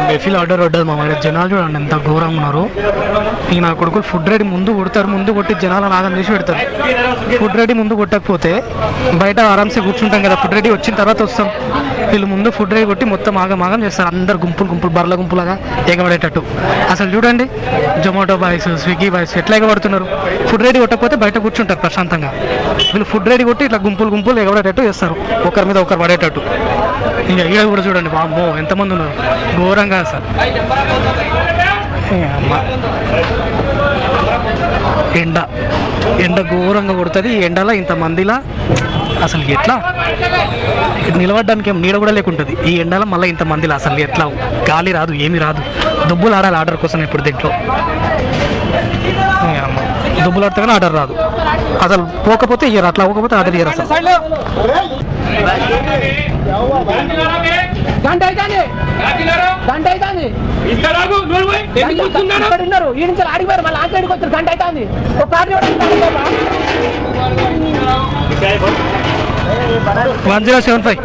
Mehfil order మా జనాలు చూడండి ఎంత ఘోరంగా ఉన్నారు. ఈ నా కొడుకులు ఫుడ్ రెడీ ముందు కొడతారు, ముందు కొట్టి జనాలు నాగం చేసి పెడతారు. ఫుడ్ రెడీ ముందు కొట్టకపోతే బయట ఆరామ్సే కూర్చుంటాం కదా, ఫుడ్ రెడీ వచ్చిన తర్వాత వస్తాం. వీళ్ళు ముందు ఫుడ్ రెడీ కొట్టి మొత్తం ఆగం చేస్తారు. అందరు గుంపులు బర్ల గుంపులాగా ఎగబడేటట్టు. అసలు చూడండి జొమాటో బాయ్స్, స్విగ్గీ బాయ్స్ ఎట్లా ఎగబడుతున్నారు. ఫుడ్ రెడీ కొట్టకపోతే బయట కూర్చుంటారు ప్రశాంతంగా. వీళ్ళు ఫుడ్ రెడీ కొట్టి ఇట్లా గుంపులు ఎగబడేటట్టు చేస్తారు, ఒకరి మీద ఒకరు పడేటట్టు. ఇంకా ఈడ కూడా చూడండి బాబో ఎంతమంది ఉన్నారు, ఘోరంగా అసలు. ఎండ ఘోరంగా కొడుతుంది. ఈ ఎండలో ఇంతమందిలా అసలు ఎట్లా నిలబడడానికి ఏం నీడ కూడా లేకుంటుంది. ఈ ఎండలో మళ్ళీ ఇంతమందిలో అసలు ఎట్లా గాలి రాదు, ఏమీ రాదు. దుబ్బులు ఆడాలి ఆర్డర్ కోసం ఇప్పుడు దీంట్లో. దుబ్బులు ఆడితే కానీ ఆర్డర్ రాదు. అసలు పోకపోతే ఇయ్యరు, అట్లా పోకపోతే ఆర్డర్ ఇయ్యరు అసలు. గంట అవుతుంది ఈ నుంచి ఆడిపోయారు, మళ్ళీ ఆడికి వచ్చారు. గంట అవుతుంది ఒక 1075